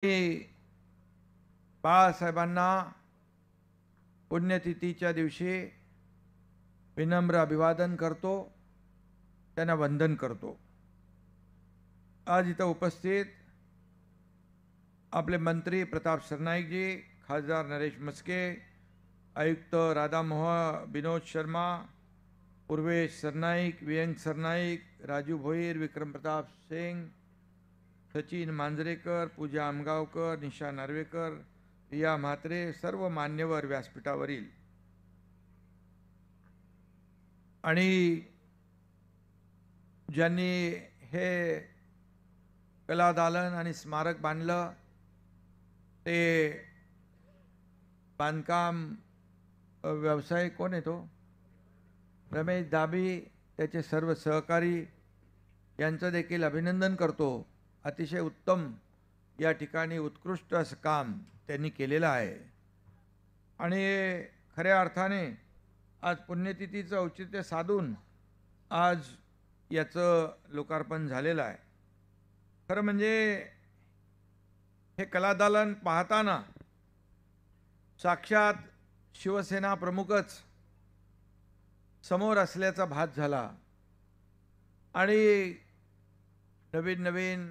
मी बाळासाहेबांना पुण्यतिथीच्या दिवशी विनम्र अभिवादन करतो, त्यांना वंदन करतो। आज इथं उपस्थित आपले मंत्री प्रताप सरनाईकजी, खासदार नरेश मस्के, आयुक्त राधामोहन विनोद शर्मा, पूर्वेश सरनाईक, वियंग सरनाईक, राजू भोईर, विक्रम प्रताप सिंग, सचिन मांजरेकर, पूजा आमगावकर, निशा नार्वेकर, रिया म्हात्रे, सर्व मान्यवर व्यासपीठावरील आणि ज्यांनी हे कलादालन आणि स्मारक बांधलं, ते बांधकाम व्यवसाय कोण आहे तो? रमेश दाबी, त्याचे सर्व सहकारी यांचं देखील अभिनंदन करतो। अतिशय उत्तम या ठिकाणी उत्कृष्ट असं काम त्यांनी केलेलं आहे आणि खऱ्या अर्थाने आज पुण्यतिथीचं औचित्य साधून आज याचं लोकार्पण झालेलं आहे। खरं म्हणजे हे कलादालन पाहताना साक्षात शिवसेना प्रमुखच समोर असल्याचा भास झाला आणि नवीन नवीन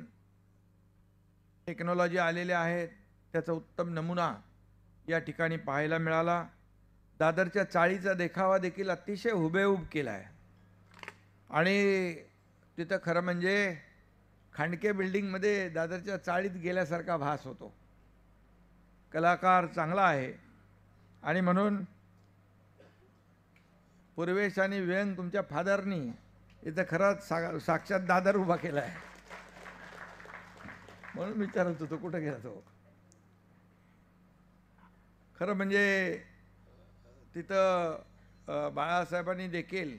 टेक्नॉलॉजी आलेले आहेत, त्याचा उत्तम नमुना या ठिकाणी पाहायला मिळाला। दादरच्या चाळीचा देखावा देखील अतिशय हुबेहूब केला आहे आणि तिथं खरं म्हणजे खांडके बिल्डिंगमध्ये दादरच्या चाळीत गेल्यासारखा भास होतो। कलाकार चांगला आहे आणि म्हणून पूर्वेश आणि व्यंग तुमच्या फादरनी इथं खरंच साक्षात दादर उभा केला आहे, म्हणून विचारत होतो कुठं गेला तो। खरं म्हणजे तिथं बाळासाहेबांनी देखील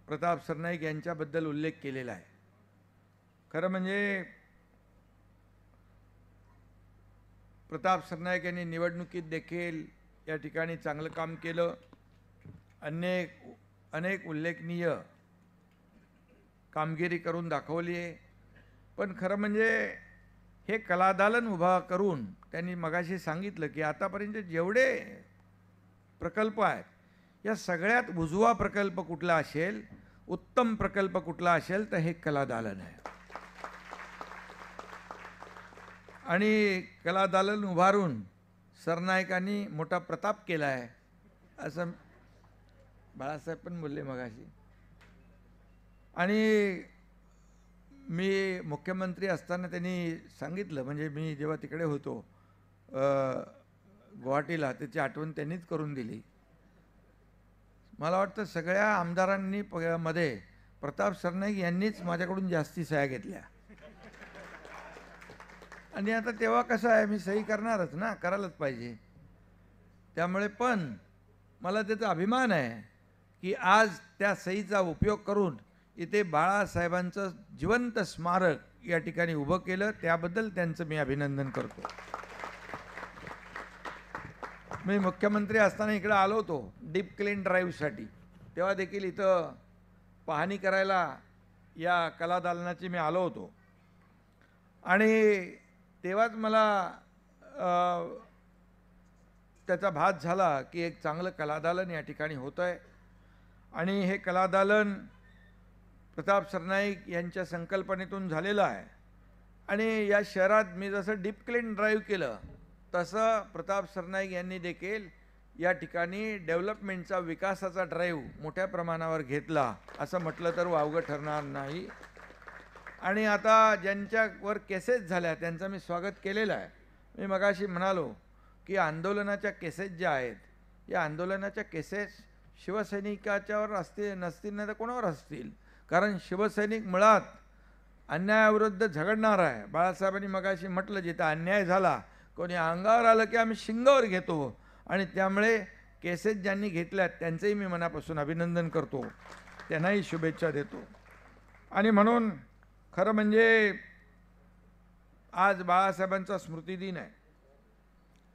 प्रताप सरनाईक यांच्याबद्दल उल्लेख केलेला आहे। खरं म्हणजे प्रताप सरनाईक यांनी निवडणुकीत देखील या ठिकाणी चांगलं काम केलं, अनेक उल्लेखनीय कामगिरी करून दाखवली आहे। पण खरं म्हणजे हे कलादालन उभा करून त्यांनी मगाशी सांगितलं की आतापर्यंत जेवढे प्रकल्प आहेत, या सगळ्यात उजवा प्रकल्प कुठला असेल, उत्तम प्रकल्प कुठला असेल तर हे कलादालन आहे। आणि कलादालन उभारून सरनाईकांनी मोठा प्रताप केला आहे असं बाळासाहेब पण बोलले मगाशी। आणि मी मुख्यमंत्री असताना त्यांनी सांगितलं, म्हणजे मी जेव्हा तिकडे होतो गुवाहाटीला, त्याची आठवण त्यांनीच करून दिली। मला वाटतं सगळ्या आमदारांनी मध्ये प्रताप सरनाईक यांनीच माझ्याकडून जास्ती सह्या घेतल्या आणि आता तेव्हा कसं आहे, मी सही करणारच ना, करायलाच पाहिजे। त्यामुळे पण मला त्याचा अभिमान आहे की आज त्या सहीचा उपयोग करून इथे बाळासाहेबांचं जिवंत स्मारक या ठिकाणी उभं केलं, त्याबद्दल त्यांचं मी अभिनंदन करतो। मी मुख्यमंत्री असताना इकडे आलो होतो डीप क्लीन ड्राईव्हसाठी, तेव्हा देखील इथं पाहणी करायला या कलादालनाची मी आलो होतो आणि तेव्हाच मला त्याचा भास झाला की एक चांगलं कलादालन या ठिकाणी होतं आहे आणि हे कलादालन प्रताप सरनाईक यांच्या संकल्पनेतून झालेलं आहे। आणि या शहरात मी जसं डीप क्लीन ड्राईव्ह केलं तसं प्रताप सरनाईक यांनी देखील या ठिकाणी डेव्हलपमेंटचा, विकासाचा ड्राईव्ह मोठ्या प्रमाणावर घेतला असं म्हटलं तर वावगं ठरणार नाही। आणि आता ज्यांच्यावर केसेस झाल्या त्यांचं मी स्वागत केलेलं आहे। मी मगाशी म्हणालो की आंदोलनाच्या केसेस ज्या आहेत, या आंदोलनाच्या केसेस शिवसैनिकाच्यावर असतील नसतील नाही तर कोणावर असतील, कारण शिवसैनिक मुळात अन्यायाविरुद्ध झगडणार आहे। बाळासाहेबांनी मगाशी म्हटलं, जिथं अन्याय झाला, कोणी अंगावर आलं की आम्ही शिंगावर घेतो आणि त्यामुळे केसेस ज्यांनी घेतल्यात त्यांचंही मी मनापासून अभिनंदन करतो, त्यांनाही शुभेच्छा देतो। आणि म्हणून खरं म्हणजे आज बाळासाहेबांचा स्मृतिदिन आहे,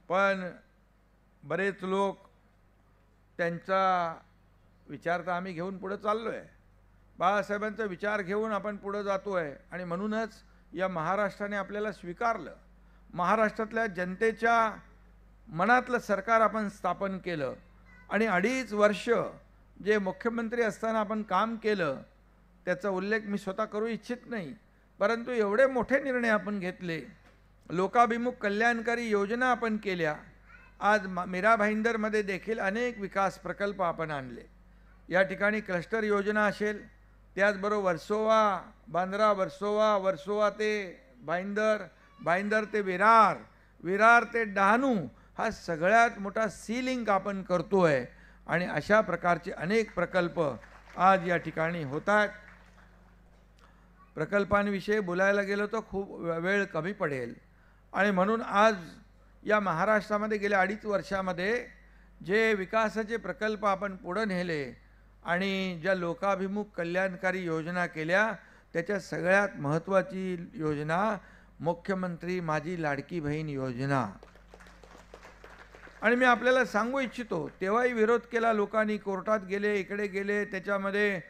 पण बरेच लोक त्यांचा विचार तर आम्ही घेऊन पुढे चाललो आहे, बाळासाहेबांचा विचार घेऊन आपण पुढे जातो आहे आणि म्हणूनच या महाराष्ट्राने आपल्याला स्वीकारलं. महाराष्ट्रातल्या जनतेच्या मनातलं सरकार आपण स्थापन केलं आणि 2.5 वर्ष जे मुख्यमंत्री असताना आपण काम केलं त्याचा उल्लेख मी स्वतः करू इच्छित नाही, परंतु एवढे मोठे निर्णय आपण घेतले, लोकाभिमुख कल्याणकारी योजना आपण केल्या. आज मीरा भाईंदरमध्ये देखील अनेक विकास प्रकल्प आपण आणले. या ठिकाणी क्लस्टर योजना असेल, त्याचबरोबर वर्सोवा, बांद्रा वर्सोवा, वर्सोवा ते भाईंदर, भाईंदर ते विरार, विरार ते डहाणू, हा सगळ्यात मोठा सी लिंक आपण करतोय आणि अशा प्रकारचे अनेक प्रकल्प आज या ठिकाणी होत आहेत. प्रकल्पांविषयी बोलायला गेलो तर खूप वेळ कमी पडेल आणि म्हणून आज या महाराष्ट्रामध्ये गेल्या 2.5 वर्षामध्ये जे विकासाचे प्रकल्प आपण पुढे नेले आणि ज्या लोकाभिमुख कल्याणकारी योजना केल्या त्याच्या सगळ्यात महत्त्वाची योजना मुख्यमंत्री माझी लाडकी बहीण योजना. आणि मी आपल्याला सांगू इच्छितो, तेव्हाही विरोध केला लोकांनी, कोर्टात गेले, इकडे गेले, त्याच्यामध्ये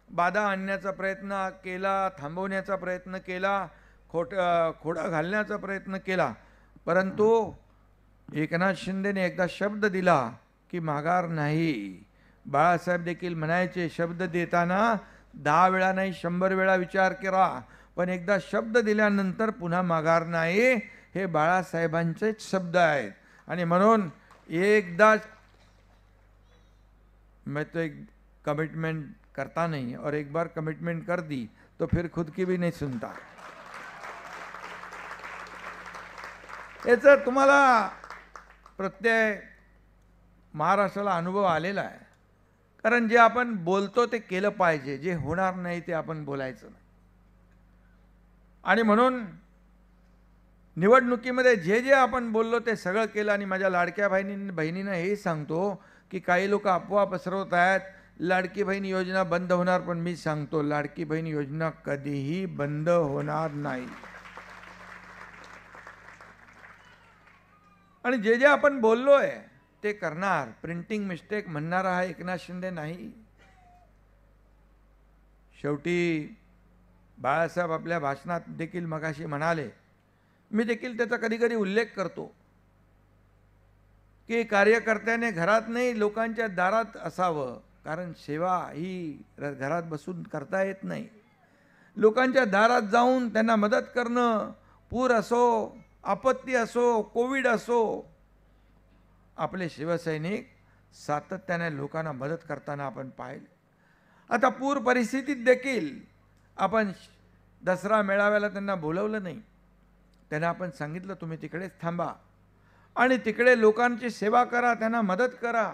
बाधा आणण्याचा प्रयत्न केला, थांबवण्याचा प्रयत्न केला, खोडा घालण्याचा प्रयत्न केला, परंतु एकनाथ शिंदेने एकदा शब्द दिला की माघार नाही. बाळासाहेब देखील म्हणायचे, शब्द देताना 10 वेळा नाही 100 वेळा विचार करा, पण एकदा शब्द दिल्यानंतर पुन्हा माघार नाही. हे बाळासाहेबांचेच शब्द आहेत. आणि म्हणून एकदा मैं तो एक कमिटमेंट करता नहीं और एक बार कमिटमेंट कर दी तो फिर खुद की भी नहीं सुनता. याचा तुम्हाला प्रत्यय महाराष्ट्राला अनुभव आलेला आहे. कारण जे आपण बोलतो ते केलं पाहिजे, जे होणार नाही ते आपण बोलायचं नाही. आणि म्हणून निवडणुकीमध्ये जे जे आपण बोललो ते सगळं केलं. आणि माझ्या लाडक्या बहिणींना हेही सांगतो की काही लोक अफवा पसरवत आहेत लाडकी बहीण योजना बंद होणार, पण मी सांगतो लाडकी बहीण योजना कधीही बंद होणार नाही. आणि जे जे आपण बोललोय ते करणार. प्रिंटिंग मिस्टेक म्हणणारा हा एकनाथ शिंदे नाही. शेवटी बाळासाहेब आपल्या भाषणात देखील मगाशी म्हणाले, मी देखील त्याचा कधी कधी उल्लेख करतो की कार्यकर्त्याने घरात नाही लोकांच्या दारात असावं. कारण सेवा ही घरात बसून करता येत नाही. लोकांच्या दारात जाऊन त्यांना मदत करणं, पूर असो, आपत्ती असो, कोविड असो, आपले शिवसैनिक सातत्याने लोकांना मदत करताना आपण पाहिले. आता पूर परिस्थितीत देखील आपण दसरा मेळाव्याला त्यांना बोलवलं नाही. त्यांना आपण सांगितलं तुम्ही तिकडेच थांबा आणि तिकडे लोकांची सेवा करा, त्यांना मदत करा.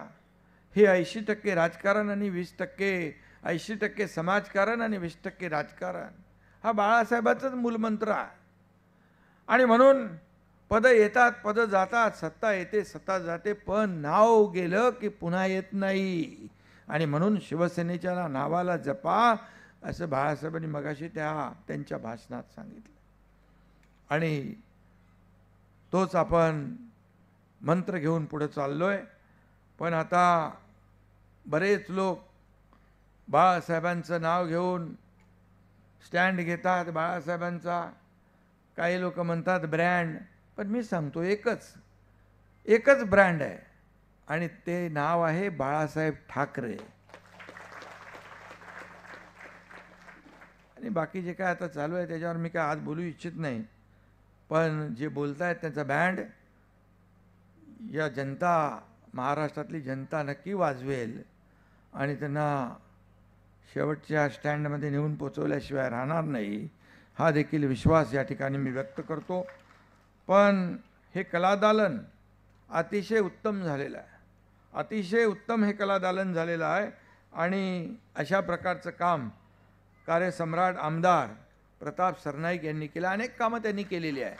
हे 80% राजकारण आणि 20% 80% समाजकारण आणि 20% राजकारण, हा बाळासाहेबांचाच मूलमंत्र आहे. आणि म्हणून पद येतात, पद जातात, सत्ता येते, सत्ता जाते, पण नाव गेलं की पुन्हा येत नाही. आणि म्हणून शिवसेनेच्या नावाला जपा, असं बाळासाहेबांनी मगाशी त्यांच्या भाषणात सांगितलं. आणि तोच आपण मंत्र घेऊन पुढे चाललोय. पण आता बरेच लोक बाळासाहेबांचं नाव घेऊन स्टँड घेतात बाळासाहेबांचा. काही लोक म्हणतात ब्रँड, पण मी सांगतो एकच ब्रँड आहे आणि ते नाव आहे बाळासाहेब ठाकरे. आणि बाकी जे काय आता चालू आहे त्याच्यावर मी काय आज बोलू इच्छित नाही. पण जे बोलतायत त्याचा बँड या जनता, महाराष्ट्रातली जनता नक्की वाजवेल आणि त्यांना शेवटच्या स्टँडमध्ये नेऊन पोचवल्याशिवाय राहणार नाही, हा देखील विश्वास या ठिकाणी मी व्यक्त करतो. पण हे कलादालन अतिशय उत्तम झालेलं आहे. अतिशय उत्तम हे कलादालन झालेलं आहे. आणि अशा प्रकारचं काम कार्यसम्राट आमदार प्रताप सरनाईक यांनी केलं. अनेक कामं त्यांनी केलेली आहे,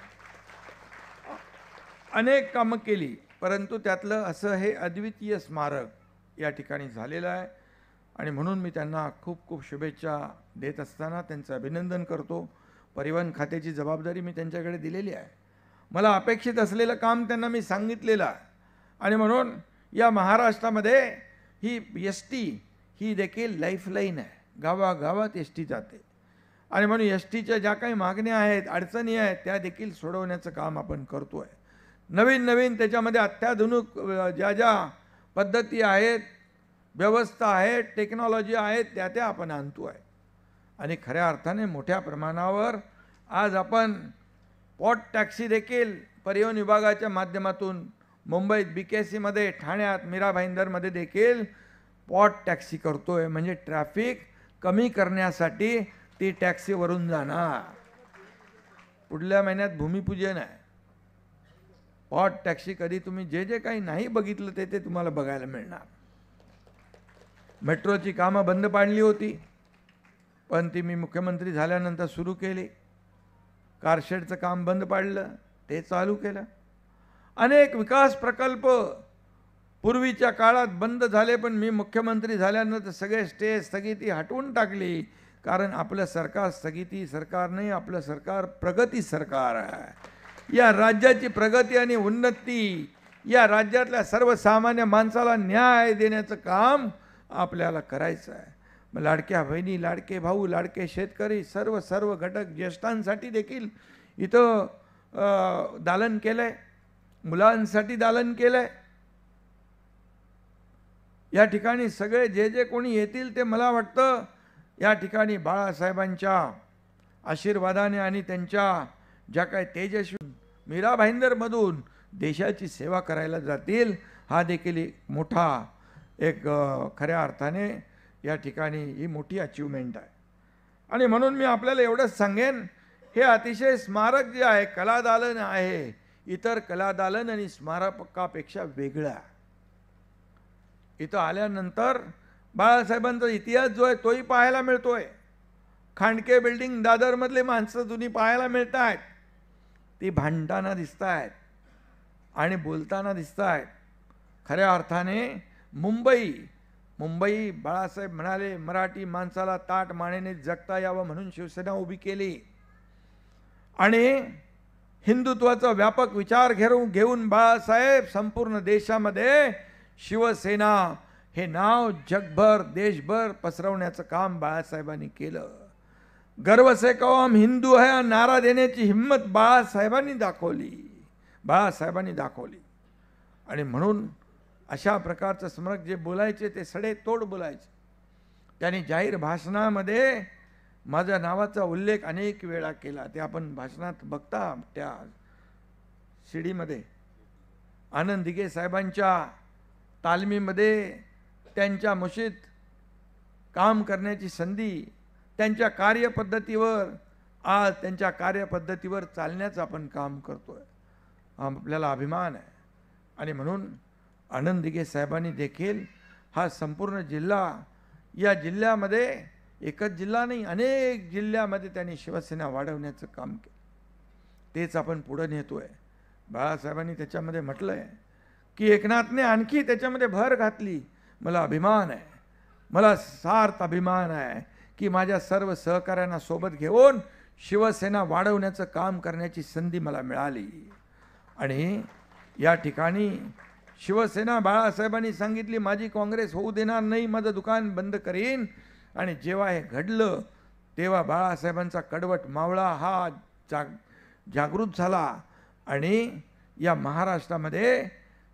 अनेक कामं केली, परंतु त्यातलं असं हे अद्वितीय स्मारक या ठिकाणी झालेलं आहे. आणि म्हणून मी त्यांना खूप खूप शुभेच्छा देत असताना त्यांचं अभिनंदन करतो. परिवहन खात्याची जबाबदारी मी त्यांच्याकडे दिलेली आहे. मला अपेक्षित असलेलं काम त्यांना मी सांगितलेलं आहे. आणि म्हणून या महाराष्ट्रामध्ये ही एस टी ही देखील लाईफलाईन आहे. गावागावात एस टी जाते आणि म्हणून एस टीच्या ज्या काही मागण्या आहेत, अडचणी आहेत, त्या देखील सोडवण्याचं काम आपण करतो आहे. नवीन नवीन त्याच्यामध्ये अत्याधुनिक ज्या ज्या पद्धती आहेत, व्यवस्था आहेत, टेक्नॉलॉजी आहेत, त्या आपण आणतो आहे. आणि खऱ्या अर्थाने मोठ्या प्रमाणावर आज आपण पॉट टॅक्सी देखील परिवहन विभागाच्या माध्यमातून मुंबईत BKCमध्ये, ठाण्यात, मीरा भाईंदरमध्ये देखील पॉट टॅक्सी करतो आहे. म्हणजे ट्रॅफिक कमी करण्यासाठी ती टॅक्सीवरून जाणार. पुढल्या महिन्यात भूमिपूजन आहे. पॉट टॅक्सी कधी तुम्ही जे काही नाही बघितलं ते तुम्हाला बघायला मिळणार. मेट्रोची कामं बंद पाडली होती, पण ती मी मुख्यमंत्री झाल्यानंतर सुरू केली. कारशेडचं काम बंद पाडलं, ते चालू केलं. अनेक विकास प्रकल्प पूर्वीच्या काळात बंद झाले, पण मी मुख्यमंत्री झाल्यानंतर सगळे स्टे स्थगिती हटवून टाकली. कारण आपलं सरकार स्थगिती सरकार नाही, आपलं सरकार प्रगती सरकार आहे. या राज्याची प्रगती आणि उन्नती, या राज्यातल्या सर्वसामान्य माणसाला न्याय देण्याचं काम आपल्याला करायचं आहे. मग लाडक्या बहिणी, लाडके भाऊ, लाडके शेतकरी, सर्व घटक, ज्येष्ठांसाठी देखील इथं दालन केलं आहे, मुलांसाठी दालन केलं आहे. या ठिकाणी सगळे जे कोणी येतील ते मला वाटतं या ठिकाणी बाळासाहेबांच्या आशीर्वादाने आणि त्यांच्या ज्या काही तेजस्वी मीरा भाईंदरमधून देशाची सेवा करायला जातील. हा देखील एक मोठा खऱ्या अर्थाने या ठिकाणी ही मोठी अचीवमेंट आहे. आणि म्हणून मी आपल्याला एवढंच सांगेन, हे अतिशय स्मारक जे आहे, कलादालन आहे, इतर कलादालन आणि स्मारकापेक्षा वेगळं आहे. इथं आल्यानंतर बाळासाहेबांचा इतिहास जो आहे तोही पाहायला मिळतोय. खांडके बिल्डिंग दादरमधले माणसं जुनी पाहायला मिळत आहेत. ती भांडताना दिसत आहेत आणि बोलताना दिसत आहेत. खऱ्या अर्थाने मुंबई बाळासाहेब म्हणाले, मराठी माणसाला ताट मानेने जगता यावं म्हणून शिवसेना उभी केली. आणि हिंदुत्वाचा व्यापक विचार घेऊन बाळासाहेब संपूर्ण देशामध्ये शिवसेना हे नाव जगभर देशभर पसरवण्याचं काम बाळासाहेबांनी केलं. गर्व से कहो हम हिंदू है हा नारा देण्याची हिम्मत बाळासाहेबांनी दाखवली. आणि म्हणून अशा प्रकारचं स्मारक जे बोलायचे ते सडेतोड बोलायचे. त्यांनी जाहीर भाषणामध्ये माझ्या नावाचा उल्लेख अनेक वेळा केला. ते आपण भाषणात बघता त्या शिडीमध्ये. आनंद दिघे साहेबांच्या तालमीमध्ये त्यांच्या मुशीत काम करण्याची संधी, त्यांच्या कार्यपद्धतीवर, आज त्यांच्या कार्यपद्धतीवर चालण्याचं आपण काम करतोय. आपल्याला अभिमान आहे. आणि म्हणून आनंद दिघे साहेबांनी देखील हा संपूर्ण जिल्हा, या जिल्ह्यामध्ये एकच जिल्हा नाही, अनेक जिल्ह्यामध्ये त्यांनी शिवसेना वाढवण्याचं काम केलं. तेच आपण पुढे नेतोय. बाळासाहेबांनी त्याच्यामध्ये म्हटलंय की एकनाथने आणखी त्याच्यामध्ये भर घातली. मला अभिमान आहे, मला सार्थ अभिमान आहे की माझ्या सर्व सहकाऱ्यांना सोबत घेऊन शिवसेना वाढवण्याचं काम करण्याची संधी मला मिळाली. आणि या ठिकाणी शिवसेना बाळासाहेबांनी सांगितली, माझी काँग्रेस होऊ देणार नाही, माझं दुकान बंद करीन. आणि जेव्हा हे घडलं तेव्हा बाळासाहेबांचा कडवट मावळा हा जागृत झाला आणि या महाराष्ट्रामध्ये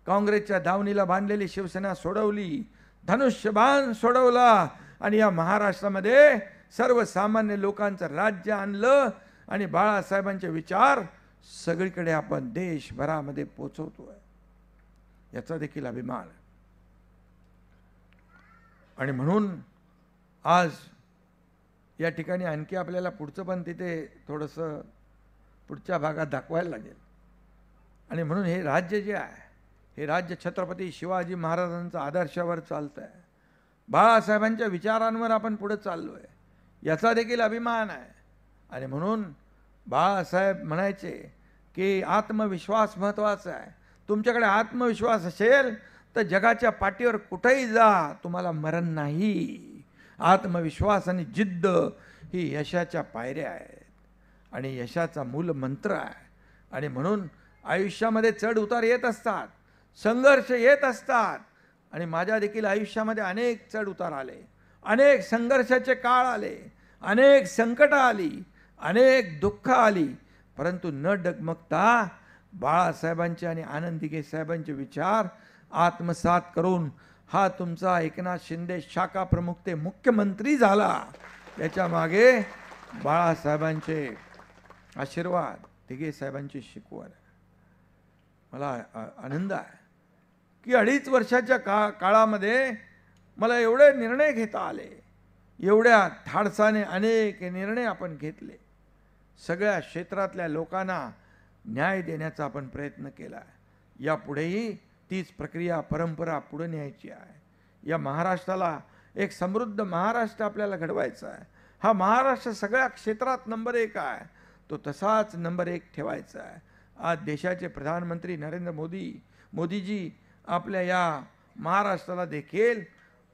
काँग्रेसच्या दावणीला बांधलेली शिवसेना सोडवली, धनुष्यबाण सोडवला आणि या महाराष्ट्रामध्ये सर्वसामान्य लोकांचं राज्य आणलं. आणि बाळासाहेबांचे विचार सगळीकडे आपण देशभरामध्ये पोचवतोय, याचा देखील अभिमान आहे. आणि म्हणून आज या ठिकाणी आणखी आपल्याला पुढचं पण तिथे थोडंसं पुढच्या भागात दाखवायला लागेल. आणि म्हणून हे राज्य जे आहे, हे राज्य छत्रपती शिवाजी महाराजांच्या आदर्शावर चालतं आहे. बाळासाहेबांच्या विचारांवर आपण पुढे चाललो आहे, याचा देखील अभिमान आहे. आणि म्हणून बाळासाहेब म्हणायचे की आत्मविश्वास महत्त्वाचा आहे. तुमच्याकडे आत्मविश्वास असेल तर जगाच्या पाठीवर कुठेही जा, तुम्हाला मरण नाही. आत्मविश्वास आणि जिद्द ही यशाच्या पायऱ्या आहेत आणि यशाचा मूल मंत्र आहे. आणि म्हणून आयुष्यामध्ये चढ उतार येत असतात, संघर्ष येत असतात. आणि माझ्या देखील आयुष्यामध्ये अनेक चढ उतार आले, अनेक संघर्षाचे काळ आले. अनेक संकट आली, अनेक दुःख आली, परंतु न डगमगता बाळासाहेबांचे आणि आनंद दिघे साहेबांचे विचार आत्मसात करून हा तुमचा एकनाथ शिंदे शाखा प्रमुख ते मुख्यमंत्री झाला. त्याच्या मागे बाळासाहेबांचे आशीर्वाद, दिघे साहेबांची शिकवण. मला आनंद आहे की 2.5 वर्षाच्या काळामध्ये मला एवढे निर्णय घेता आले, एवढ्या धाडसाने अनेक निर्णय आपण घेतले. सगळ्या क्षेत्रातल्या लोकांना न्याय देण्याचा आपण प्रयत्न केला. यापुढेही तीच प्रक्रिया परंपरा पुढे न्यायची आहे. या महाराष्ट्राला एक समृद्ध महाराष्ट्र आपल्याला घडवायचा आहे. हा महाराष्ट्र सगळ्या क्षेत्रात नंबर 1 आहे, तो तसाच नंबर 1 ठेवायचा आहे. आज देशाचे प्रधानमंत्री नरेंद्र मोदीजी आपल्या या महाराष्ट्राला देखील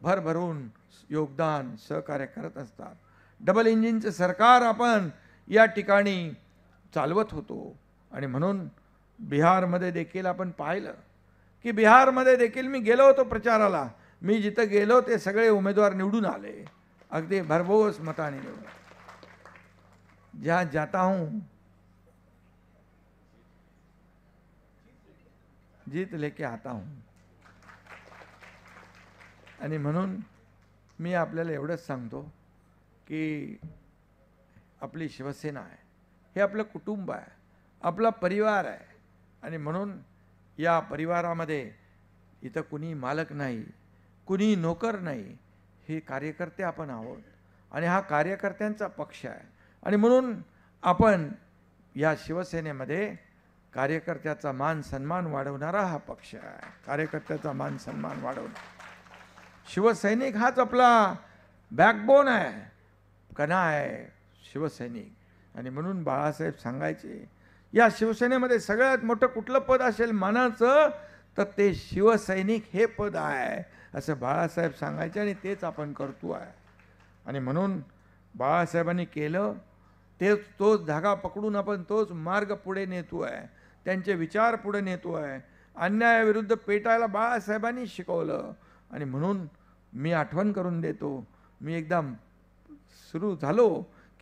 भरभरून योगदान सहकार्य करत असतात. डबल इंजिनचं सरकार आपण या ठिकाणी चालवत होतो आणि म्हणून बिहारमध्ये देखील आपण पाहिलं की बिहारमध्ये देखील मी गेलो होतो प्रचाराला. मी जिथं गेलो ते सगळे उमेदवार निवडून आले, अगदी भरघोस मताने निवडून. जहाँ जाता हूँ जीत लेके आता हूँ. आणि म्हणून मी आपल्याला एवढंच सांगतो की आपली शिवसेना आहे, हे आपलं कुटुंब आहे, आपला परिवार आहे. आणि म्हणून या परिवारामध्ये इथं कुणी मालक नाही, कुणी नोकर नाही, हे कार्यकर्ते आपण आहोत आणि हा कार्यकर्त्यांचा पक्ष आहे. आणि म्हणून आपण या शिवसेनेमध्ये कार्यकर्त्याचा मान सन्मान वाढवणारा हा पक्ष आहे. कार्यकर्त्याचा मान सन्मान वाढवणारा शिवसैनिक हाच आपला बॅकबोन आहे, कणा आहे शिवसैनिक. आणि म्हणून बाळासाहेब सांगायचे, या शिवसेनेमध्ये सगळ्यात मोठं कुठलं पद असेल मानाचं तर ते शिवसैनिक हे पद आहे, असं बाळासाहेब सांगायचे. आणि तेच आपण करतो आहे. आणि म्हणून बाळासाहेबांनी केलं तेच, तोच धागा पकडून आपण तोच मार्ग पुढे नेतो आहे, त्यांचे विचार पुढे नेतो आहे. अन्यायाविरुद्ध पेटायला बाळासाहेबांनी शिकवलं. आणि म्हणून मी आठवण करून देतो, मी एकदा सुरू झालो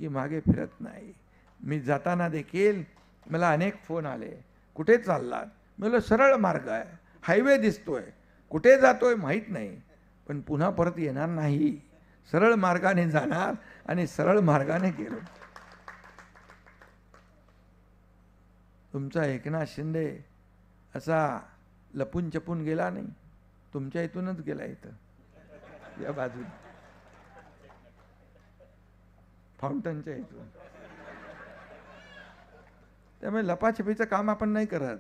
की मागे फिरत नाही. मी जाताना देखील मला अनेक फोन आले, कुठे चाललात? मी म्हणलं सरळ मार्ग आहे, हायवे दिसतोय, कुठे जातोय माहीत नाही, पण पुन्हा परत येणार नाही. सरळ मार्गाने जाणार आणि सरळ मार्गाने गेलो. तुमचा एकनाथ शिंदे असा लपून छपून गेला नाही, तुमच्या इथूनच गेला. इथं या बाजूला फाउंटनच्या इथून. त्यामुळे लपाछपीचं काम आपण नाही करत,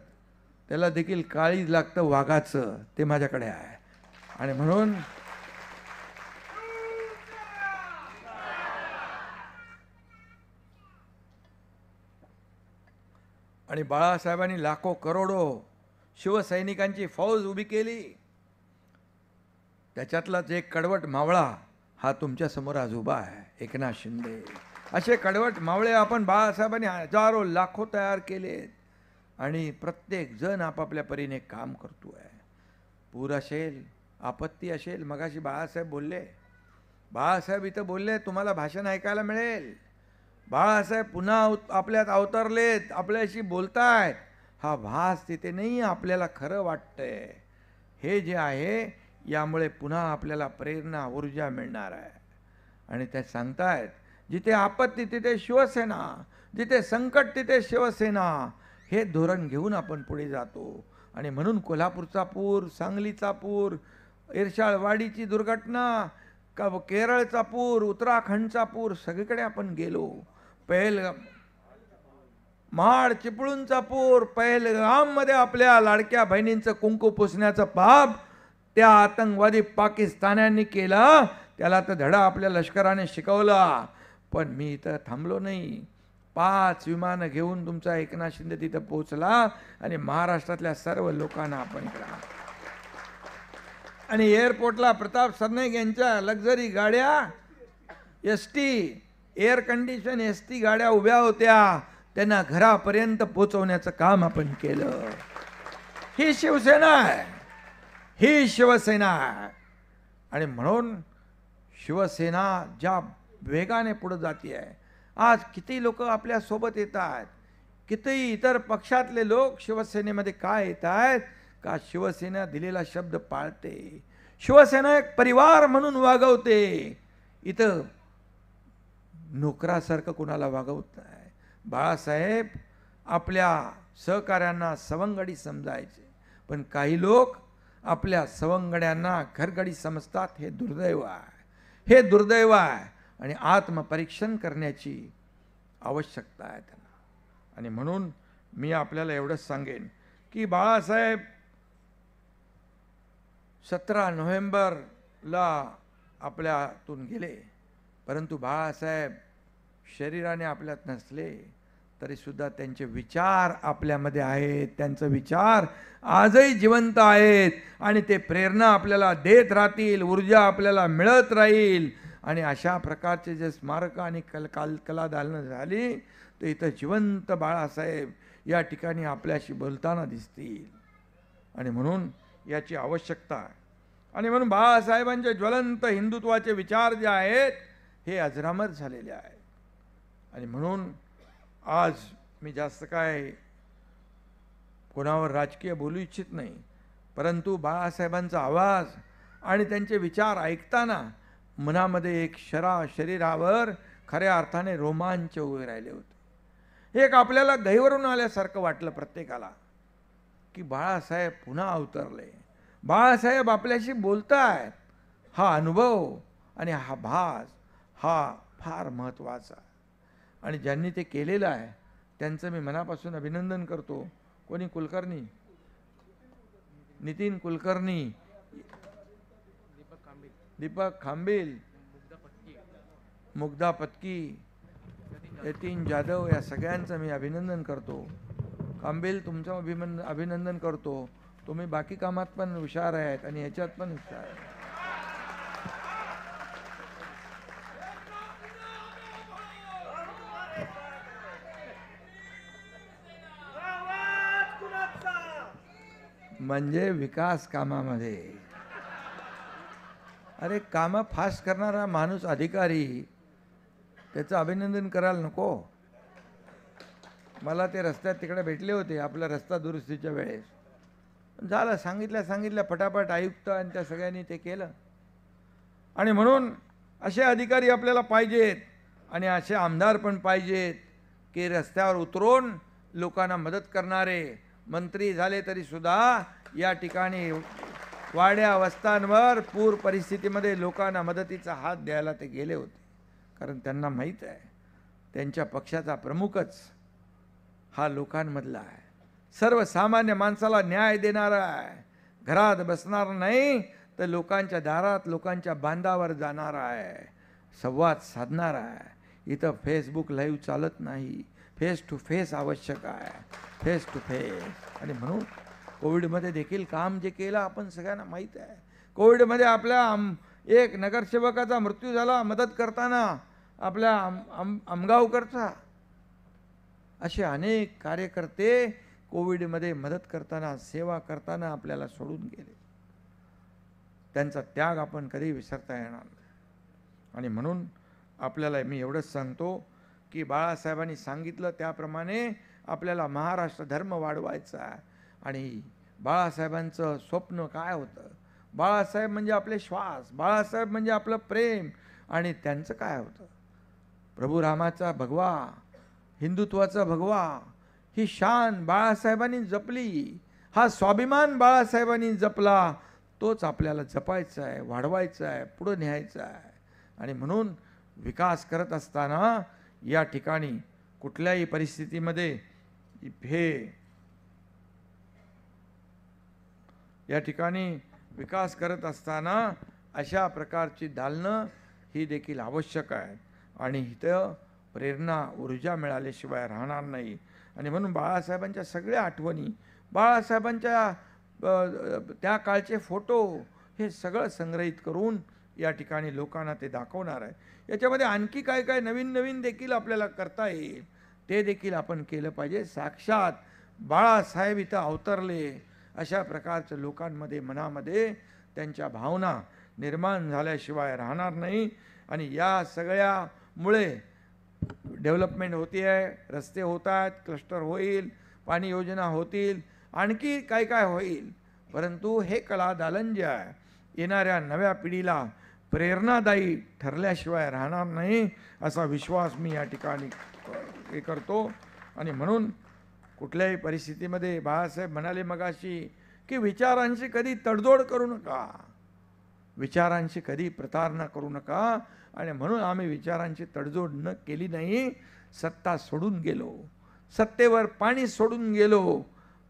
त्याला देखील काळीज लागतं वाघाचं, ते माझ्याकडे आहे. आणि म्हणून आणि बाळासाहेबांनी लाखो करोडो शिवसैनिकांची फौज उभी केली. त्याच्यातलाच एक कडवट मावळा हा तुमच्या समोर आज उभा आहे, एकनाथ शिंदे. असे कडवट मावळे आपण बाळासाहेबांनी हजारो लाखो तयार केलेत. आणि प्रत्येक जण आपापल्या परीने काम करतो आहे. पूर असेल, आपत्ती असेल, मगाशी बाळासाहेब बोलले, बाळासाहेब इथं बोलले, तुम्हाला भाषण ऐकायला मिळेल. बाळासाहेब पुन्हा आपल्यात अवतरलेत, आपल्याशी बोलतायत. हा भास तिथे नाही, आपल्याला खरं वाटतंय. हे जे आहे यामुळे पुन्हा आपल्याला प्रेरणा ऊर्जा मिळणार आहे. आणि ते सांगतायत, जिथे आपत्ती तिथे शिवसेना, जिथे संकट तिथे शिवसेना, हे धोरण घेऊन आपण पुढे जातो. आणि म्हणून कोल्हापूरचा पूर, सांगलीचा पूर, इरशाळवाडीची दुर्घटना, केरळचा पूर, उत्तराखंडचा पूर, सगळीकडे आपण गेलो. महाड चिपळूणचा पूर, पहलगाममध्ये आपल्या लाडक्या बहिणींचं कुंकू पुसण्याचं पाप त्या आतंकवादी पाकिस्तान्यांनी केलं. त्याला तर धडा आपल्या लष्कराने शिकवला. पण मी इथं थांबलो नाही. 5 विमानं घेऊन तुमचा एकनाथ शिंदे तिथं पोहोचला आणि महाराष्ट्रातल्या सर्व लोकांना आपण करा. आणि एअरपोर्टला प्रताप सरनाईक यांच्या लक्झरी गाड्या, ST एअर कंडिशन ST गाड्या उभ्या होत्या, त्यांना घरापर्यंत पोहोचवण्याचं काम आपण केलं. ही शिवसेना आहे, ही शिवसेना आहे. आणि म्हणून शिवसेना ज्या वेगाने पुढे जाते आहे. आज किती लोक आपल्या सोबत येत आहेत, किती इतर पक्षातले लोक शिवसेनेमध्ये काय येत आहेत का शिवसेना दिलेला शब्द पाळते, शिवसेना एक परिवार म्हणून वागवते. इथं नोकरासारखं कुणाला वागवत नाही. बाळासाहेब आपल्या सहकाऱ्यांना सवंगडी समजायचे, पण काही लोक आपल्या सवंगड्यांना घरगडी समजतात. हे दुर्दैव आहे, हे दुर्दैव आहे. आणि आत्मपरीक्षण करण्याची आवश्यकता आहे त्यांना. आणि म्हणून मी आपल्याला एवढंच सांगेन की बाळासाहेब 17 नोव्हेंबरला आपल्यातून गेले, परंतु बाळासाहेब शरीराने आपल्यात नसले तरीसुद्धा त्यांचे विचार आपल्यामध्ये आहेत. त्यांचे विचार आजही जिवंत आहेत आणि ते प्रेरणा आपल्याला देत राहतील, ऊर्जा आपल्याला मिळत राहील. आणि अशा प्रकारचे जे स्मारक आणि कला दालनं झाली तर इथं जिवंत बाळासाहेब या ठिकाणी आपल्याशी बोलताना दिसतील. आणि म्हणून याची आवश्यकता आहे. आणि म्हणून बाळासाहेबांचे ज्वलंत हिंदुत्वाचे विचार जे आहेत हे अजरामर झालेले आहेत. आणि म्हणून आज मी जास्त काय कोणावर राजकीय बोलू इच्छित नाही, परंतु बाळासाहेबांचा आवाज आणि त्यांचे विचार ऐकताना मनामध्ये एक शरीरावर खऱ्या अर्थाने रोमांच उभे राहिले होते. एक आपल्याला गहिवरून आल्यासारखं वाटलं प्रत्येकाला की बाळासाहेब पुन्हा अवतरले, बाळासाहेब आपल्याशी बोलतायत. हा अनुभव आणि हा भास हा फार महत्त्वाचा आहे. आणि ज्यांनी ते केलेलं आहे त्यांचं मी मनापासून अभिनंदन करतो. कोणी कुलकर्णी, नितीन कुलकर्णी, दीपक खांबेल, मुग्धा पत्की, यतीन जाधव, या सगळ्यांचं मी अभिनंदन करतो. खांबेल तुमचं अभिनंदन करतो. तुम्ही बाकी कामात पण हुशार आहेत आणि ह्याच्यात पण हुशार आहेत. म्हणजे विकास कामामध्ये, अरे कामं फास्ट करणारा माणूस अधिकारी, त्याचं अभिनंदन करायला नको. मला ते रस्त्यात तिकडे भेटले होते आपला रस्ता दुरुस्तीच्या वेळेस. झालं, सांगितल्या फटाफट आयुक्त आणि त्या सगळ्यांनी ते केलं. आणि म्हणून असे अधिकारी आपल्याला पाहिजेत आणि असे आमदार पण पाहिजेत की रस्त्यावर उतरून लोकांना मदत करणारे. मंत्री झाले तरी सुद्धा या ठिकाणी वाड्या वस्त्यांवर पूर परिस्थितीमध्ये लोकांना मदतीचा हात द्यायला ते गेले होते. कारण त्यांना माहीत आहे त्यांच्या पक्षाचा प्रमुखच हा लोकांमधला आहे, सर्वसामान्य माणसाला न्याय देणारा आहे. घरात बसणार नाही तर लोकांच्या दारात, लोकांच्या बांधावर जाणार आहे, संवाद साधणार आहे. इथं फेसबुक लाईव्ह चालत नाही, फेस टू फेस आवश्यक आहे, फेस टू फेस. आणि म्हणून कोविडमध्ये देखील काम जे केलं आपण सगळ्यांना माहीत आहे. कोविडमध्ये आपल्या एक नगरसेवकाचा मृत्यू झाला मदत करताना, आपल्या आमगावकरचा. असे अनेक कार्यकर्ते कोविडमध्ये मदत करताना, सेवा करताना आपल्याला सोडून गेले. त्यांचा त्याग आपण कधी विसरता येणार नाही. आणि म्हणून आपल्याला मी एवढंच सांगतो की बाळासाहेबांनी सांगितलं त्याप्रमाणे आपल्याला महाराष्ट्र धर्म वाढवायचा आहे. आणि बाळासाहेबांचं स्वप्न काय होतं? बाळासाहेब म्हणजे आपले श्वास, बाळासाहेब म्हणजे आपलं प्रेम. आणि त्यांचं काय होतं? प्रभू रामाचा भगवा, हिंदुत्वाचा भगवा, ही शान बाळासाहेबांनी जपली, हा स्वाभिमान बाळासाहेबांनी जपला. तोच आपल्याला जपायचा आहे, वाढवायचा आहे, पुढे न्यायचा आहे. आणि म्हणून विकास करत असताना या ठिकाणी कुठल्याही परिस्थितीमध्ये या ठिकाणी विकास करत असताना अशा प्रकारची दालनं ही देखील आवश्यक आहेत. आणि इथं प्रेरणा, ऊर्जा मिळाल्याशिवाय राहणार नाही. आणि म्हणून बाळासाहेबांच्या सगळ्या आठवणी, बाळासाहेबांच्या त्या काळचे फोटो, हे सगळं संग्रहित करून या ठिकाणी लोकांना ते दाखवणार आहे. याच्यामध्ये आणखी काय काय नवीन नवीन देखील आपल्याला करता येईल, ते देखील आपण केलं पाहिजे. साक्षात बाळासाहेब इथं अवतरले अशा प्रकारचं लोकांमध्ये, मनामध्ये त्यांच्या भावना निर्माण झाल्याशिवाय राहणार नाही. आणि या सगळ्यामुळे डेव्हलपमेंट होती आहे, रस्ते होत आहेत, क्लस्टर होईल, पाणी योजना होतील, आणखी काय काय होईल. परंतु हे कलादालन जे आहे येणाऱ्या नव्या पिढीला प्रेरणादायी ठरल्याशिवाय राहणार नाही असा विश्वास मी या ठिकाणी हे करतो. आणि म्हणून कुठल्याही परिस्थितीमध्ये बाळासाहेब म्हणाले मगाशी की विचारांशी कधी तडजोड करू नका, विचारांशी कधी प्रतारणा करू नका. आणि म्हणून आम्ही विचारांची तडजोड न केली नाही, सत्ता सोडून गेलो, सत्तेवर पाणी सोडून गेलो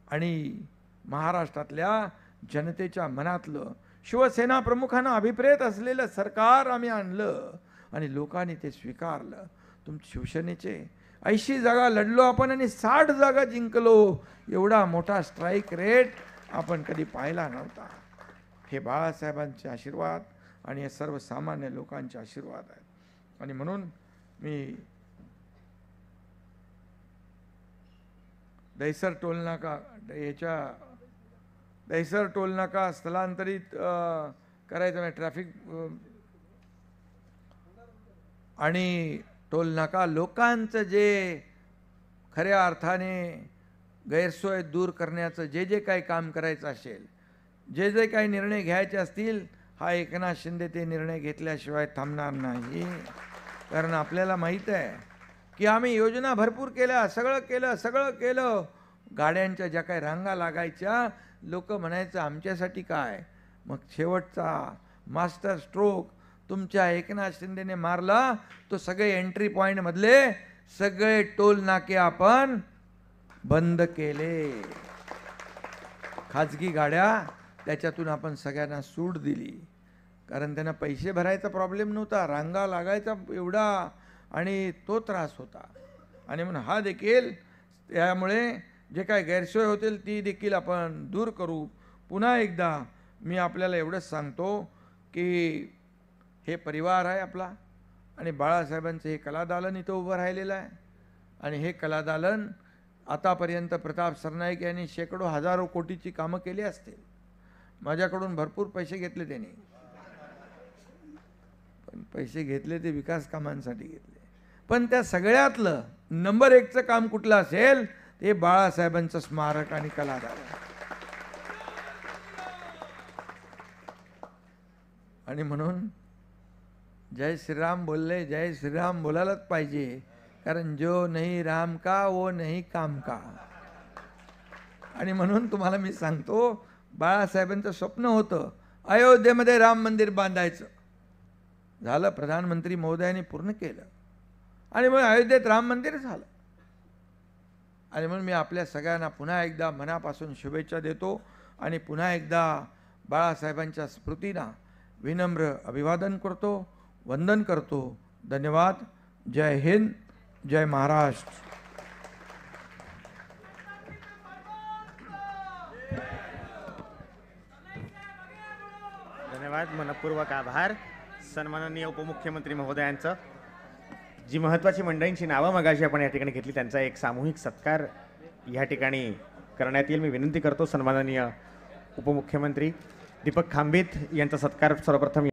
आणि महाराष्ट्रातल्या जनतेच्या मनातलं शिवसेना प्रमुखांना अभिप्रेत असलेलं सरकार आम्ही आणलं आणि लोकांनी ते स्वीकारलं. तुमच्या शिवसेनेचे 80 जागा लढलो आपण आणि 60 जागा जिंकलो. एवढा मोठा स्ट्राईक रेट आपण कधी पाहिला नव्हता. हे बाळासाहेबांचे आशीर्वाद आणि हे सर्वसामान्य लोकांचे आशीर्वाद आहेत. आणि म्हणून मी दहिसर टोलनाका दहिसर टोलनाका स्थलांतरित करायचं नाही, ट्रॅफिक आणि टोलनाका लोकांचं जे खऱ्या अर्थाने गैरसोय दूर करण्याचं जे जे काही काम करायचं असेल, जे जे काही निर्णय घ्यायचे असतील, हा एकनाथ शिंदे ते निर्णय घेतल्याशिवाय थांबणार नाही. कारण आपल्याला माहीत आहे की आम्ही योजना भरपूर केल्या, सगळं केलं. गाड्यांच्या ज्या काही रांगा लागायच्या, लोक म्हणायचं आमच्यासाठी काय. मग शेवटचा मास्टर स्ट्रोक तुमच्या एकनाथ शिंदेने मारला. तो सगळे एंट्री पॉईंटमधले सगळे टोल नाके आपण बंद केले. खाजगी गाड्या त्याच्यातून आपण सगळ्यांना सूट दिली, कारण त्यांना पैसे भरायचा प्रॉब्लेम नव्हता, रांगा लागायचा एवढा आणि तो त्रास होता. आणि म्हणून हा देखील त्यामुळे जे काय गैरसोय होतील ती देखील आपण दूर करू. पुन्हा एकदा मी आपल्याला एवढंच सांगतो की हे परिवार आहे आपला आणि बाळासाहेबांचं हे कलादालन इथं उभं राहिलेलं आहे. आणि हे कलादालन आतापर्यंत प्रताप सरनाईक यांनी शेकडो हजारो कोटीची कामं केली असतील. माझ्याकडून भरपूर पैसे घेतले त्यांनी, पण पैसे घेतले ते विकास कामांसाठी घेतले. पण त्या सगळ्यातलं नंबर 1चं काम कुठलं असेल ते बाळासाहेबांचं स्मारक आणि कलादालन. आणि म्हणून जय श्रीराम बोलले, जय श्रीराम बोलायलाच पाहिजे, कारण जो नहीं राम का वो नहीं काम का. आणि म्हणून तुम्हाला मी सांगतो, बाळासाहेबांचं स्वप्न होतं अयोध्येमध्ये राम मंदिर बांधायचं. झालं, प्रधानमंत्री महोदयांनी पूर्ण केलं आणि मग अयोध्येत राम मंदिर झालं. आणि म्हणून मी आपल्या सगळ्यांना पुन्हा एकदा मनापासून शुभेच्छा देतो आणि पुन्हा एकदा बाळासाहेबांच्या स्मृतींना विनम्र अभिवादन करतो, वंदन करतो. धन्यवाद. जय हिंद, जय महाराष्ट्र. धन्यवाद, मनपूर्वक आभार सन्माननीय उपमुख्यमंत्री महोदयांचं. जी महत्त्वाची मंडळींची नावं मगाशी आपण या ठिकाणी घेतली, त्यांचा एक सामूहिक सत्कार या ठिकाणी करण्यात येईल. मी विनंती करतो सन्माननीय उपमुख्यमंत्री दीपक खांबीत यांचा सत्कार सर्वप्रथम